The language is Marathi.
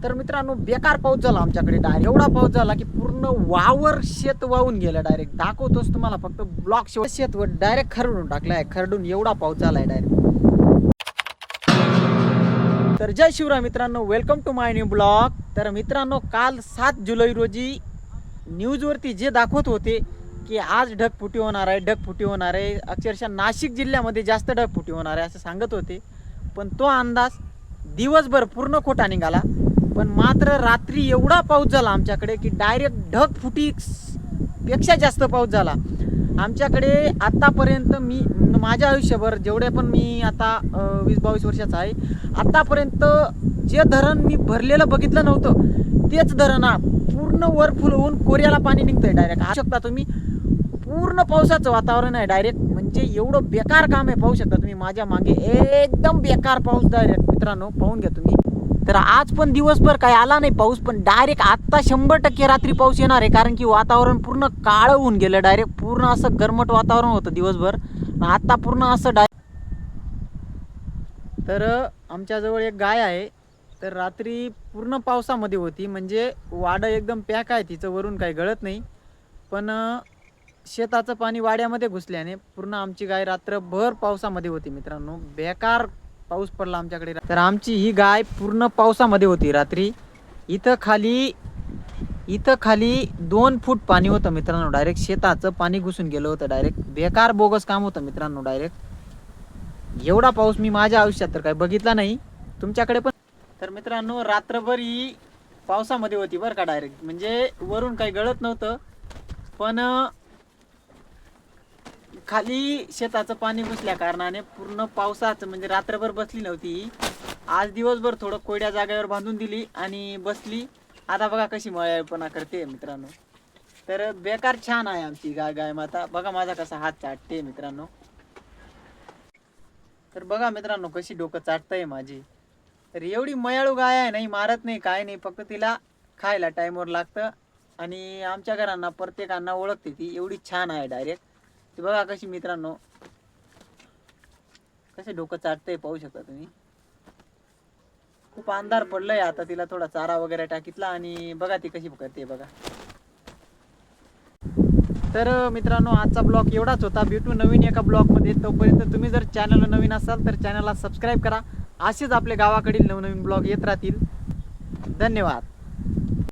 तर मित्रांनो बेकार पाऊस झाला आमच्याकडे डायरेक्ट. एवढा पाऊस झाला की पूर्ण वावर शेत वाहून गेलं डायरेक्ट. दाखवतोच तुम्हाला फक्त ब्लॉक शेत डायरेक्ट खरडून टाकलाय. खरडून एवढा पाऊस झालाय डायरेक्ट. तर जय शिवराय मित्रांनो, welcome to my new blog. तर मित्रांनो काल 7 जुलै रोजी न्यूजवरती जे दाखवत होते की आज ढगफुटी होणार आहे, ढगफुटी होणार आहे, अक्षरशः नाशिक जिल्ह्यामध्ये जास्त ढगफुटी होणार आहे असं सांगत होते. पण तो अंदाज दिवसभर पूर्ण खोटा निघाला. पण मात्र रात्री एवढा पाऊस झाला आमच्याकडे की डायरेक्ट ढगफुटी पेक्षा जास्त पाऊस झाला आमच्याकडे. आतापर्यंत मी माझ्या आयुष्यभर जेवढे पण मी आता 20-22 वर्षाचा आहे, आतापर्यंत जे धरण मी भरलेलं बघितलं नव्हतं तेच धरण पूर्ण वर फुल होऊन कोऱ्याला पाणी निघतंय डायरेक्ट. पाहू शकता तुम्ही, पूर्ण पावसाचं वातावरण आहे डायरेक्ट. म्हणजे एवढं बेकार काम आहे, पाहू शकता तुम्ही माझ्या मागे एकदम बेकार पाऊस डायरेक्ट. मित्रांनो पाहून घ्या तुम्ही. तर आज पण दिवसभर काय आला नाही पाऊस, पण डायरेक्ट आत्ता 100% रात्री पाऊस येणार आहे. कारण की वातावरण पूर्ण काळं होऊन गेलं डायरेक्ट. पूर्ण असं गरमट वातावरण होतं दिवसभर, आत्ता पूर्ण असं तर आमच्याजवळ एक गाय आहे. तर रात्री पूर्ण पावसामध्ये होती. म्हणजे वाडं एकदम पॅक आहे तिचं, वरून काही गळत नाही. पण शेताचं पाणी वाड्यामध्ये घुसल्याने पूर्ण आमची गाय रात्रभर पावसामध्ये होती. मित्रांनो बेकार पाऊस पडला आमच्याकडे. तर आमची ही गाय पूर्ण पावसामध्ये होती रात्री. इथं खाली 2 फूट पाणी होतं मित्रांनो. डायरेक्ट शेताचं पाणी घुसून गेलं होतं डायरेक्ट. बेकार बोगस काम होतं मित्रांनो डायरेक्ट. एवढा पाऊस मी माझ्या आयुष्यात तर काही बघितला नाही. तुमच्याकडे पण. तर मित्रांनो रात्रभर ही पावसामध्ये होती बरं का डायरेक्ट. म्हणजे वरून काही गळत नव्हतं, पण खाली शेताचं पाणी घुसल्या कारणाने पूर्ण पावसाचं म्हणजे रात्रभर बसली नव्हती. आज दिवसभर थोडं कोरड्या जागेवर बांधून दिली आणि बसली. आता बघा कशी मळ्याळपणा करते मित्रांनो. तर बेकार छान आहे आमची गाय माता. बघा माझा कसा हात चाटते मित्रांनो. तर बघा मित्रांनो कशी डोकं चाटतंय माझी. तर एवढी मयाळू गाय आहे, नाही मारत नाही काय नाही, फक्त तिला खायला टाईमवर लागतं. आणि आमच्या घरांना प्रत्येकांना ओळखते ती. एवढी छान आहे डायरेक्ट. ती बघा कशी मित्रांनो, कसे डोकं चाटतंय पाहू शकता तुम्ही. खूप अंधार पडलंय आता. तिला थोडा चारा वगैरे टाकीतला आणि बघा ती कशी करते बघा. तर मित्रांनो आजचा ब्लॉग एवढाच होता. भेटू नवीन एका ब्लॉगमध्ये. तोपर्यंत तुम्ही जर चॅनलला नवीन असाल तर चॅनलला सबस्क्राईब करा. असेच आपल्या गावाकडील नवनवीन ब्लॉग येत राहतील. धन्यवाद.